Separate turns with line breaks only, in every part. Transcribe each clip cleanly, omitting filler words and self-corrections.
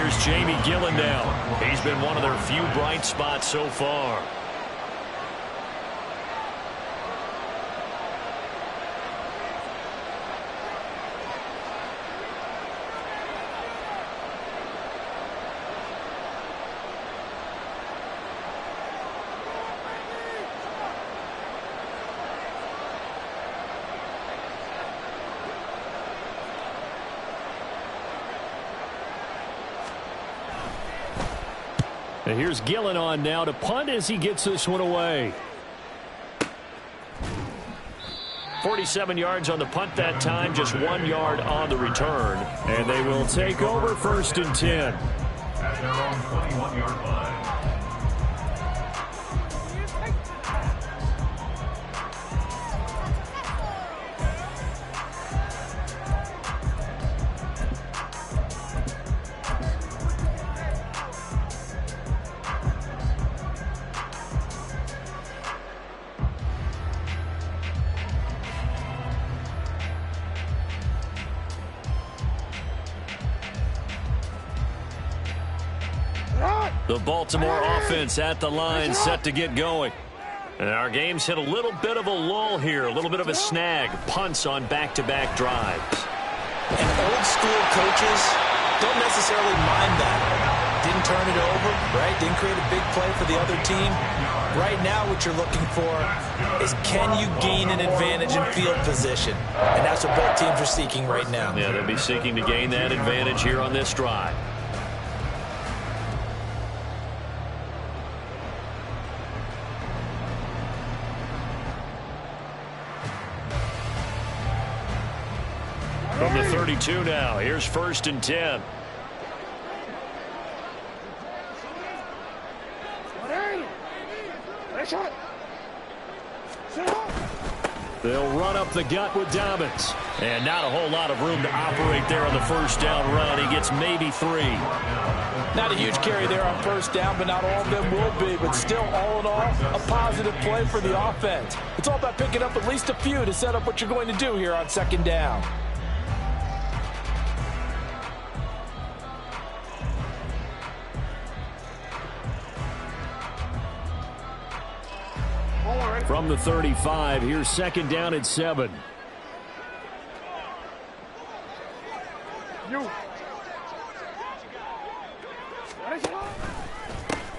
here's Jamie Gillen now. He's been one of their few bright spots so far. And here's Gillen on now to punt as he gets this one away. 47 yards on the punt that time, just 1 yard on the return. And they will take over 1st and 10.
At their own 21-yard line.
The Baltimore offense at the line, set to get going. And our game's hit a little bit of a lull here, a little bit of a snag. Punts on back-to-back drives.
And old school coaches don't necessarily mind that. Didn't turn it over, right? Didn't create a big play for the other team. Right now what you're looking for is, can you gain an advantage in field position? And that's what both teams are seeking right now.
Yeah, they'll be seeking to gain that advantage here on this drive. From the 32 now, here's 1st and 10. They'll run up the gut with Dobbins. And not a whole lot of room to operate there on the 1st down run. He gets maybe 3.
Not a huge carry there on 1st down, but not all of them will be. But still, all in all, a positive play for the offense. It's all about picking up at least a few to set up what you're going to do here on 2nd down.
From the 35, here's 2nd down at 7.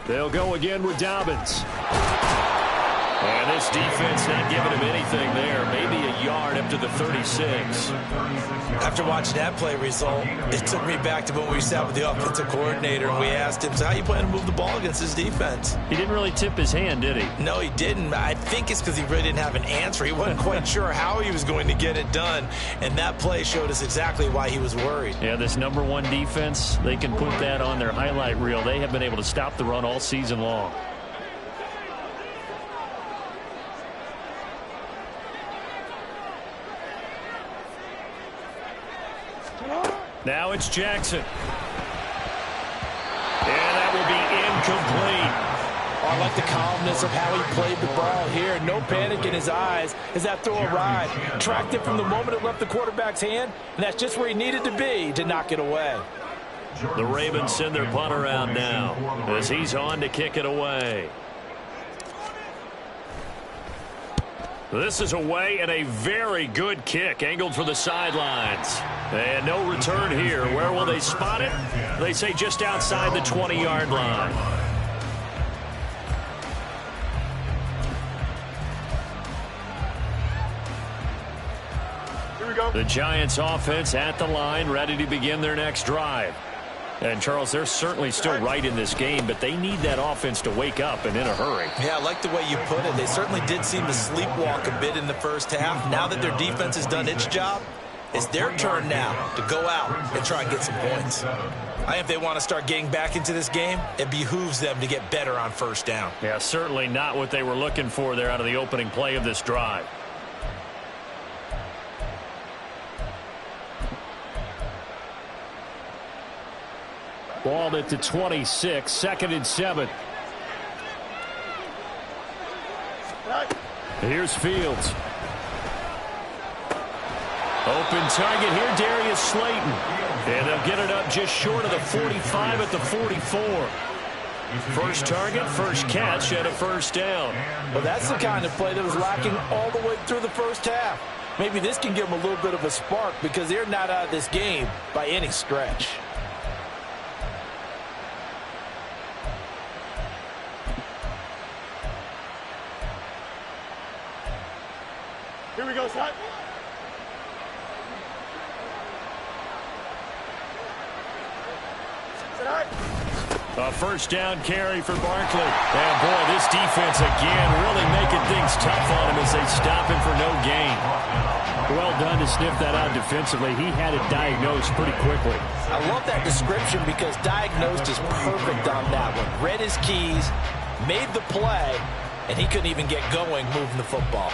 They'll go again with Dobbins. And this defense not giving him anything there. Maybe a yard up to the 36.
After watching that play result, it took me back to when we sat with the offensive coordinator and we asked him, so how you plan to move the ball against this defense?
He didn't really tip his hand, did he?
No, he didn't. I think it's because he really didn't have an answer. He wasn't quite sure how he was going to get it done. And that play showed us exactly why he was worried.
Yeah, this #1 defense, they can put that on their highlight reel. They have been able to stop the run all season long. Now it's Jackson. And that will be incomplete.
I like the calmness of how he played the ball here. No panic in his eyes as that throw arrived. Tracked it from the moment it left the quarterback's hand, and that's just where he needed to be to knock it away.
The Ravens send their punt around now as he's on to kick it away. This is away and a very good kick angled for the sidelines. And no return here. Where will they spot it? They say just outside the 20-yard line.
Here we go.
The Giants offense at the line, ready to begin their next drive. And, Charles, they're certainly still right in this game, but they need that offense to wake up and in a hurry.
Yeah, I like the way you put it. They certainly did seem to sleepwalk a bit in the 1st half. Now that their defense has done its job, it's their turn now to go out and try and get some points. I think if they want to start getting back into this game, it behooves them to get better on 1st down.
Yeah, certainly not what they were looking for there out of the opening play of this drive. Ball at the 26, 2nd and 7. Here's Fields. Open target here, Darius Slayton. And they'll get it up just short of the 45 at the 44. First target, first catch, and a first down.
Well, that's the kind of play that was lacking all the way through the first half. Maybe this can give them a little bit of a spark because they're not out of this game by any stretch.
Here we go, Scott.
A first down carry for Barkley. And boy, this defense again really making things tough on him as they stop him for no gain. Well done to sniff that out defensively. He had it diagnosed pretty quickly.
I love that description because diagnosed is perfect on that one. Read his keys, made the play, and he couldn't even get going moving the football.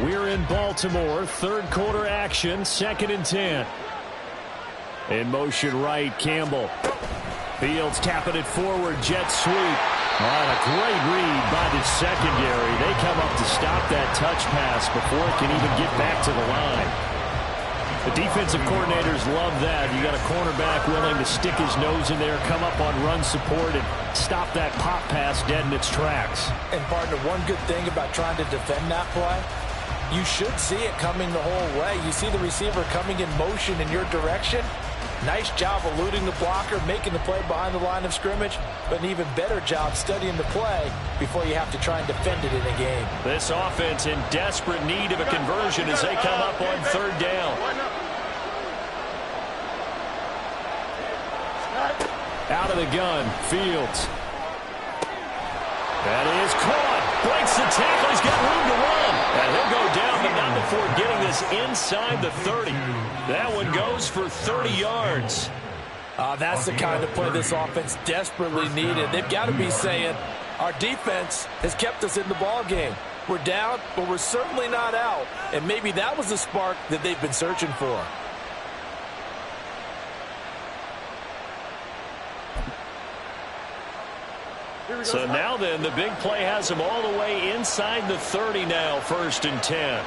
We're in Baltimore, third quarter action, 2nd and 10. In motion right, Campbell. Fields tapping it forward, jet sweep. On a great read by the secondary. They come up to stop that touch pass before it can even get back to the line. The defensive coordinators love that. You got a cornerback willing to stick his nose in there, come up on run support, and stop that pop pass dead in its tracks.
And partner, one good thing about trying to defend that play, you should see it coming the whole way. You see the receiver coming in motion in your direction. Nice job eluding the blocker, making the play behind the line of scrimmage, but an even better job studying the play before you have to try and defend it in a game.
This offense in desperate need of a conversion as they come up on third down. Out of the gun, Fields. That is caught. Breaks the tackle. He's got room to run. And he'll go down, but not before getting this inside the 30. That one goes for 30 yards.
That's the kind of play this offense desperately needed. They've got to be saying, our defense has kept us in the ball game. We're down, but we're certainly not out. And maybe that was the spark that they've been searching for.
So now then, the big play has them all the way inside the 30 now, 1st and 10.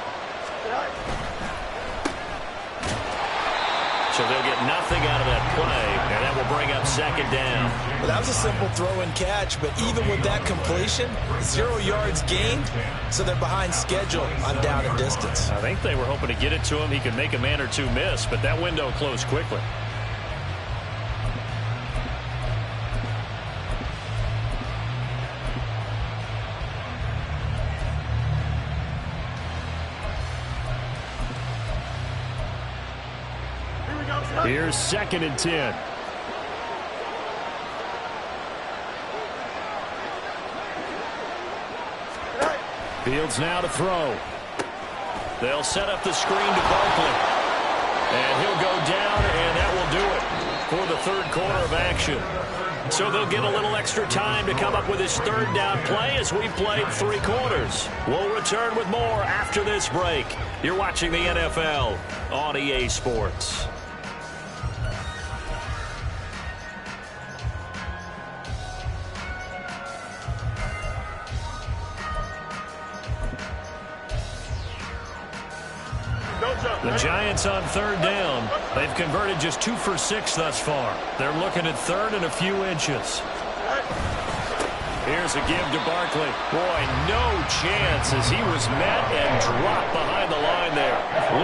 So they'll get nothing out of that play, and that will bring up 2nd down.
Well, that was a simple throw and catch, but even with that completion, 0 yards gained, so they're behind schedule on down and distance.
I think they were hoping to get it to him. He could make a man or two miss, but that window closed quickly. Here's 2nd and 10. Fields now to throw. They'll set up the screen to Barkley. And he'll go down, and that will do it for the third quarter of action. So they'll get a little extra time to come up with his third down play as we've played 3 quarters. We'll return with more after this break. You're watching the NFL on EA Sports. The Giants on third down. They've converted just 2 for 6 thus far. They're looking at third and a few inches. Here's a give to Barkley. Boy, no chance as he was met and dropped behind the line there.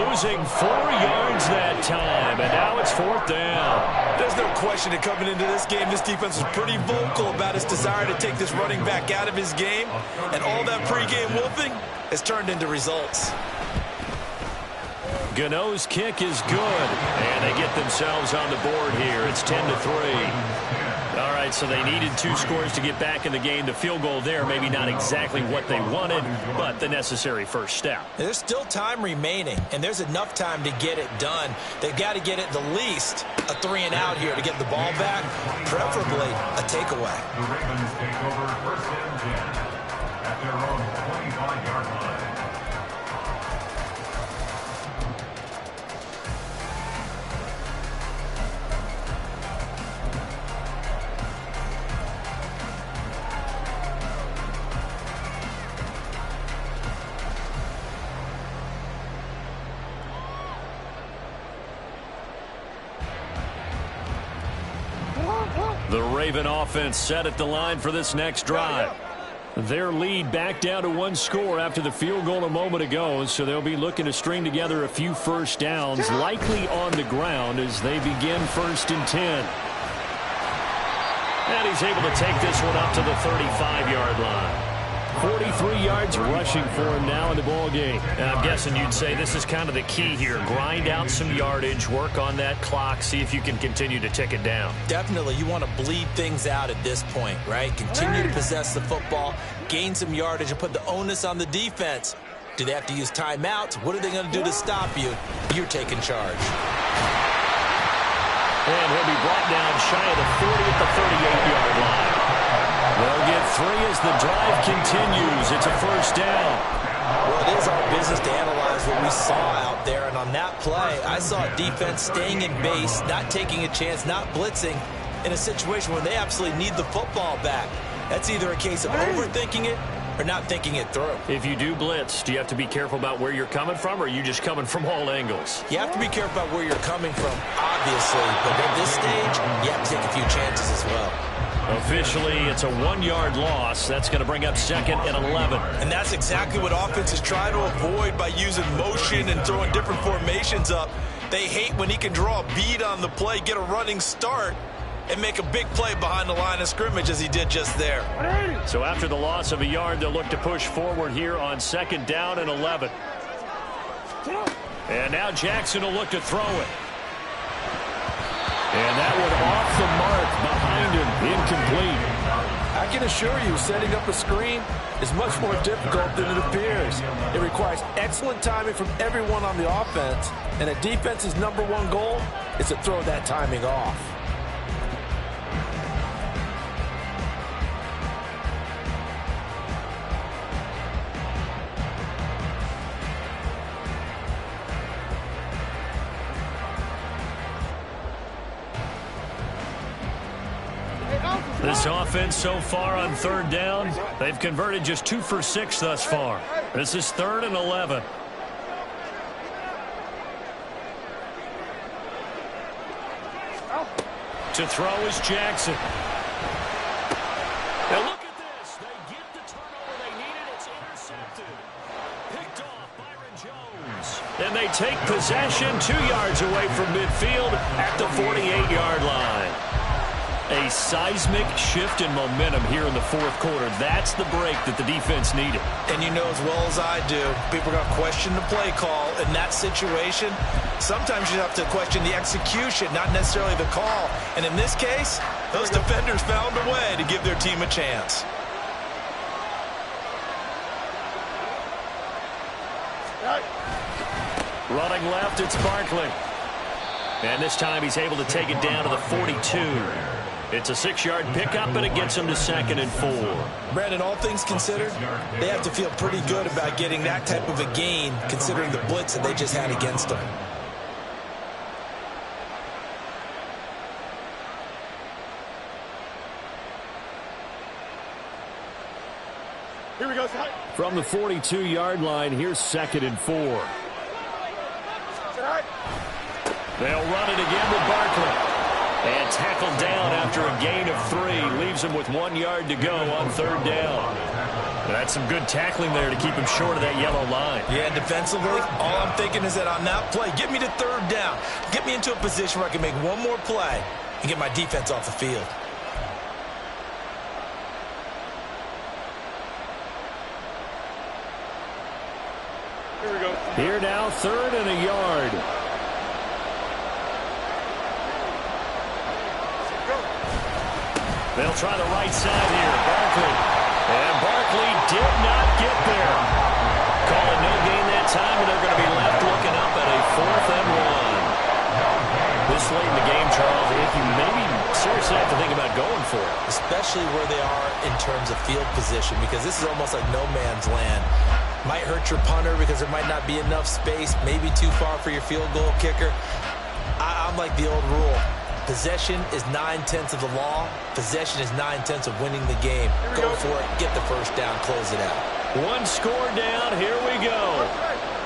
Losing 4 yards that time, and now it's 4th down.
There's no question that coming into this game, this defense was pretty vocal about its desire to take this running back out of his game, and all that pregame wolfing has turned into results.
Gano's kick is good, and they get themselves on the board here. It's 10-3. All right, so they needed 2 scores to get back in the game. The field goal there, maybe not exactly what they wanted, but the necessary first step.
There's still time remaining, and there's enough time to get it done. They've got to get at the least a 3-and-out here to get the ball back, preferably a takeaway.
The Ravens take over 1st and 10 at their own 25-yard line.
The Raven offense set at the line for this next drive. Their lead back down to 1 score after the field goal a moment ago, so they'll be looking to string together a few first downs, likely on the ground as they begin 1st and 10. And he's able to take this one up to the 35-yard line. 43 yards rushing for him now in the ball game.
I'm guessing you'd say this is kind of the key here. Grind out some yardage, work on that clock, see if you can continue to tick it down.
Definitely, you want to bleed things out at this point, right? Continue to possess the football, gain some yardage, and put the onus on the defense. Do they have to use timeouts? What are they going to do to stop you? You're taking charge.
And he'll be brought down shy of the 40 at the 38-yard line. They'll get 3 as the drive continues. It's a first down.
Well, it is our business to analyze what we saw out there. And on that play, I saw defense staying in base, not taking a chance, not blitzing in a situation where they absolutely need the football back. That's either a case of overthinking it or not thinking it through.
If you do blitz, do you have to be careful about where you're coming from, or are you just coming from all angles?
You have to be careful about where you're coming from, obviously. But at this stage, you have to take a few chances as well.
Officially, it's a 1-yard loss. That's going to bring up 2nd and 11.
And that's exactly what offenses try to avoid by using motion and throwing different formations up. They hate when he can draw a bead on the play, get a running start, and make a big play behind the line of scrimmage as he did just there.
So after the loss of a yard, they'll look to push forward here on 2nd down and 11. And now Jackson will look to throw it. And that one off the mark behind him, incomplete.
I can assure you, setting up a screen is much more difficult than it appears. It requires excellent timing from everyone on the offense, and a defense's #1 goal is to throw that timing off.
This offense so far on 3rd down, they've converted just 2 for 6 thus far. This is 3rd and 11. To throw is Jackson. Now look at this. They get the turnover they needed. It's intercepted. Picked off Byron Jones. And they take possession 2 yards away from midfield at the 48-yard line. A seismic shift in momentum here in the 4th quarter. That's the break that the defense needed.
And you know as well as I do, people are going to question the play call in that situation. Sometimes you have to question the execution, not necessarily the call. And in this case, those defenders found a way to give their team a chance.
Running left, it's Barkley. And this time he's able to take it down to the 42. It's a 6-yard pickup, and it gets him to 2nd and 4.
Brandon, all things considered, they have to feel pretty good about getting that type of a gain, considering the blitz that they just had against them.
Here we go, Scott.
From the 42-yard line, here's 2nd and 4. They'll run it again with Barkley. And tackled down after a gain of 3. Leaves him with 1 yard to go on 3rd down. That's some good tackling there to keep him short of that yellow line.
Yeah, defensively, all I'm thinking is that on that play, get me to 3rd down. Get me into a position where I can make one more play and get my defense off the field.
Here we go.
Here now, 3rd and a yard. They'll try the right side here. Barkley. And Barkley did not get there. Calling no gain that time, and they're going to be left looking up at a 4th and 1. This late in the game, Charles, if you maybe seriously have to think about going for it.
Especially where they are in terms of field position, because this is almost like no man's land. Might hurt your punter because there might not be enough space, maybe too far for your field goal kicker. I'm like the old rule. Possession is 9/10 of the law. Possession is 9/10 of winning the game. Go for it. Get the first down. Close it out.
One score down. Here we go.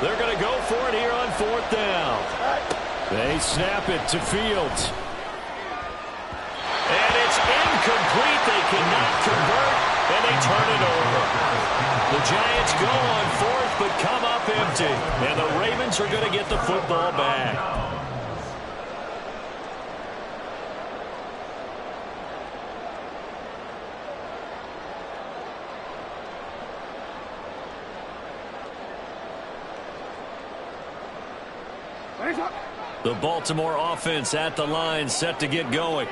They're going to go for it here on 4th down. They snap it to Fields. And it's incomplete. They cannot convert, and they turn it over. The Giants go on 4th, but come up empty. And the Ravens are going to get the football back. The Baltimore offense at the line, set to get going.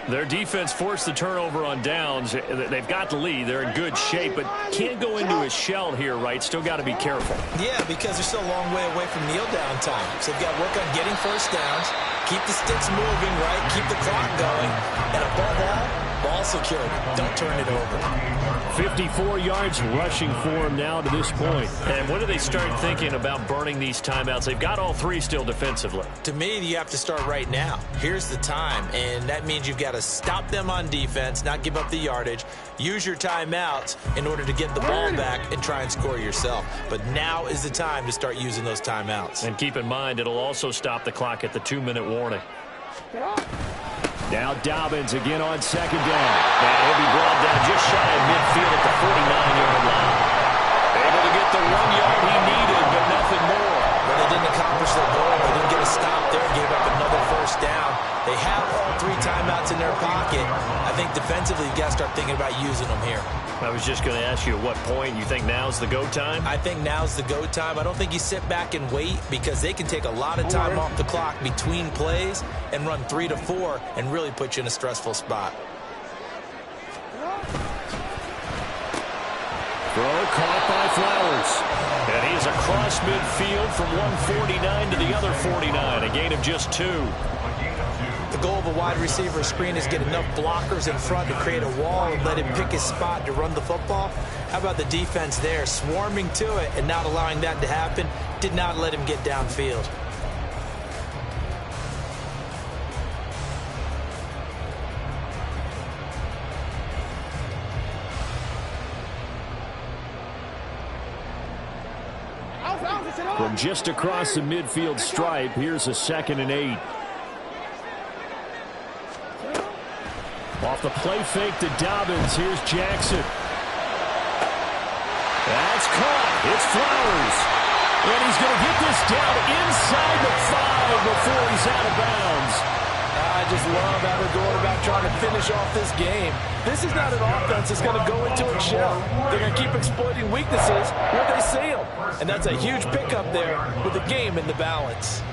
Their defense forced the turnover on downs. They've got the lead. They're in good shape, but can't go into a shell here, right? Still got to be careful.
Yeah, because they're still a long way away from kneel down time. So they've got to work on getting first downs, keep the sticks moving, right? Keep the clock going. And above all, ball security. Don't turn it over.
54 yards rushing for him now to this point. And when do they start thinking about burning these timeouts? They've got all 3 still defensively.
To me, you have to start right now. Here's the time, and that means you've got to stop them on defense, not give up the yardage, use your timeouts in order to get the ball back and try and score yourself. But now is the time to start using those timeouts.
And keep in mind, it'll also stop the clock at the 2-minute warning. Now Dobbins again on 2nd down. And he'll be brought down just shy of midfield at the 49-yard line. Able to get the 1 yard he needed, but nothing more.
But they didn't accomplish their goal. They didn't get a stop there. Gave up another first down. They have all 3 timeouts in their pocket. I think defensively, you've got to start thinking about using them here.
I was just going to ask you at what point you think now's the go time?
I think now's the go time. I don't think you sit back and wait, because they can take a lot of time off the clock between plays and run 3 to 4 and really put you in a stressful spot.
Throw caught by Flowers. And he's across midfield from 149 to the other 49, a gain of just 2.
The goal of a wide receiver screen is get enough blockers in front to create a wall and let him pick his spot to run the football. How about the defense there, swarming to it and not allowing that to happen? Did not let him get downfield.
From just across the midfield stripe, here's a 2nd and 8. Off the play fake to Dobbins. Here's Jackson. That's caught. It's Flowers. And he's going to get this down inside the 5 before he's out of bounds.
I just love how they're going about trying to finish off this game. This is not an offense that's going to go into a shell. They're going to keep exploiting weaknesses where they see them. And that's a huge pickup there with the game in the balance.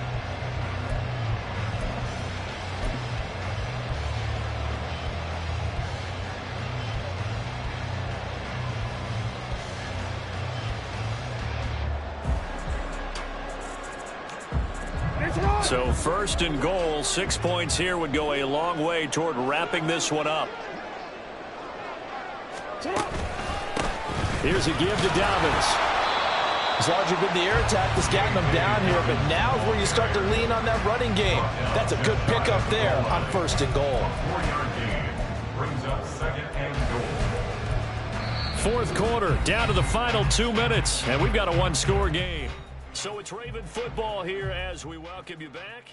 So 1st and goal, 6 points here would go a long way toward wrapping this one up. Here's a give to Dobbins.
It's largely been the air attack that's gotten them down here, but now is where you start to lean on that running game. That's a good pickup there on 1st and goal.
4-yard gain brings up 2nd and goal.
4th quarter, down to the final 2 minutes, and we've got a 1-score game. So it's Raven football here as we welcome you back.